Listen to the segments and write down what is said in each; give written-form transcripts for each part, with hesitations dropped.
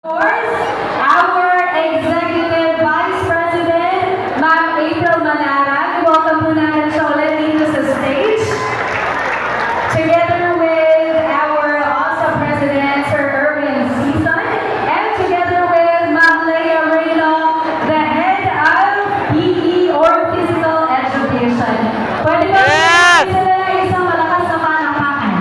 course, our Executive Vice President, Ma'am April Manarag. Welcome po natin siya ulit dito sa stage. Together with our awesome President, Sir Erwin Season, and together with Ma'am Leia Reyno, the Head of PE or Physical Education. Pwede ba sila ng isang malakas na palakpakan?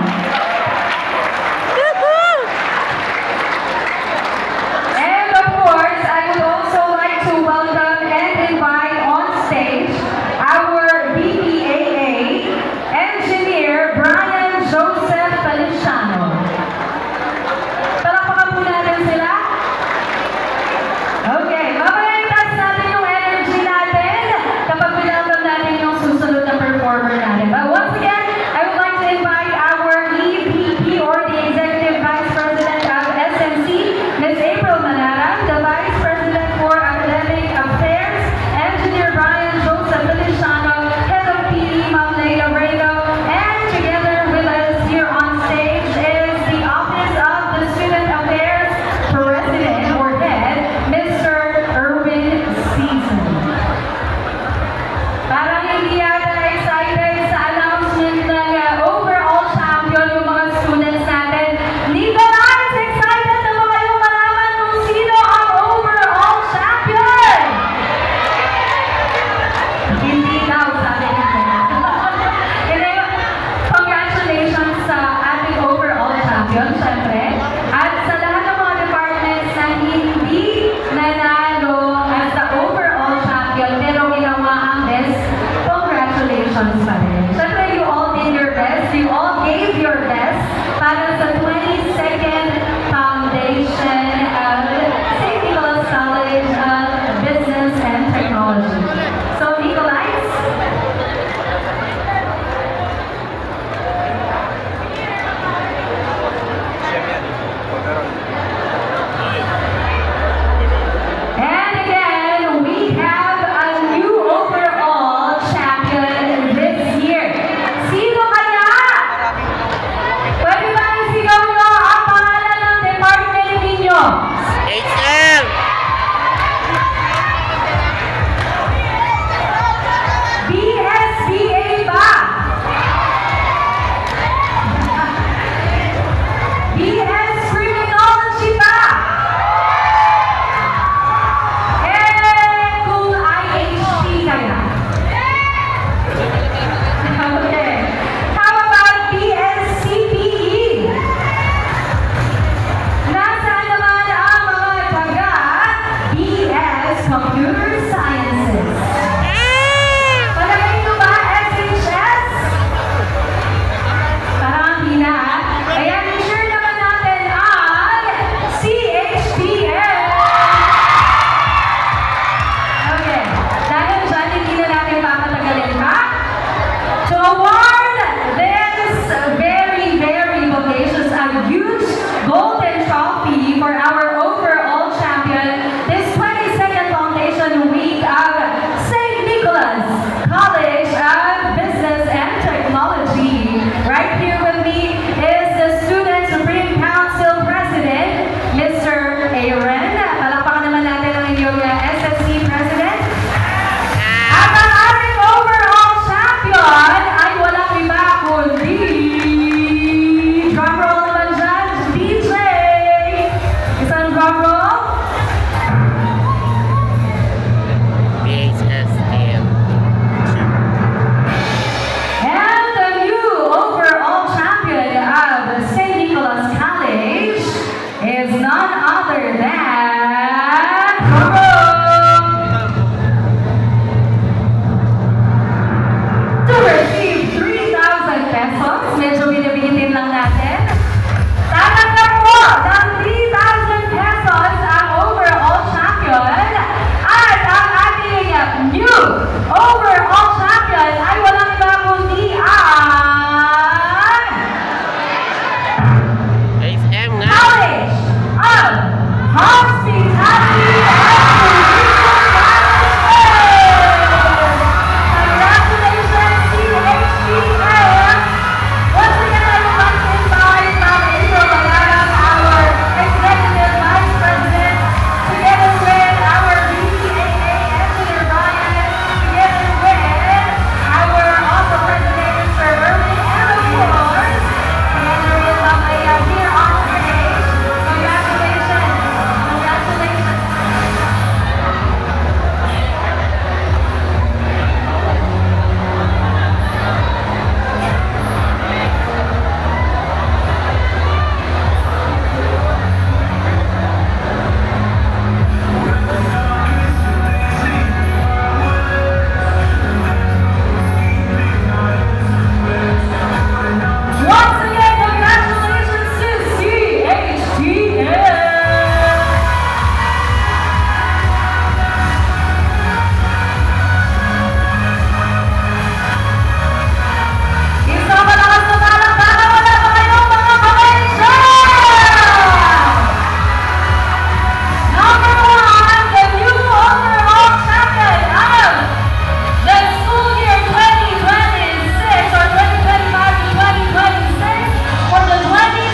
And of course, I would also like to welcome and invite on stage our BPAA Engineer Brian Joseph Feliciano. Palakpakan po natin sila. Okay, mamaya i-task natin yung energy natin kapag pinapag natin yung susunod na performer natin. But once again, I would like to invite our EVP or the Executive Vice President of SMC, Ms. April Manarag, the Vice President for Academic Affairs, Engineer Brian Joseph Feliciano, Head of PE, Ma'am Leia Reyno, and together with us here on stage is the Office of the Student Affairs President or Head, Mr. Erwin Season. Parang hindi yata excited sa announcement ng overall champion yung mga students natin. Nico Lines, excited na ba kayong malaman kung sino ang overall champion? Hindi daw, sabi niya. Hindi, congratulations sa ating overall champion, syempre. At sa lahat ng mga departments na hindi nanalo as the overall champion, pero ginawa ang best, congratulations pa rin. Syempre, you all did your best. You all gave your best para sa 22nd Foundation of St. Nicholas College of Business and Technology. So, Nicolais, and again, we have a new overall champion this year. Sino kaya? Pwede ba isigaw nyo ang pangalan ng department ninyo? HM! BSBA ba? BS Criminology ba? Eh, kung IHT kaya? Okay. How about BSCPE? Nasaan naman ang mga taga BS Computer Sciences? Palagay nyo ba SHS? Parang hindi na. Kaya i-share naman natin ang CHPL. Okay. Dahil dyan, hindi na natin papatagalin pa. To award this very, very bodacious and huge golden trophy for our overall champion this 22nd Foundation Week of St. Nicholas College of Business and Technology. Right here with me is the Student Supreme Council President, Mr. Aaron. Palakpakan naman natin ang inyong SSC President. At ang ating overall champion ay walang iba kundi drumroll naman dyan, DJ! Isang drumroll. BHSM. And the new overall champion of St. Nicholas College is none other than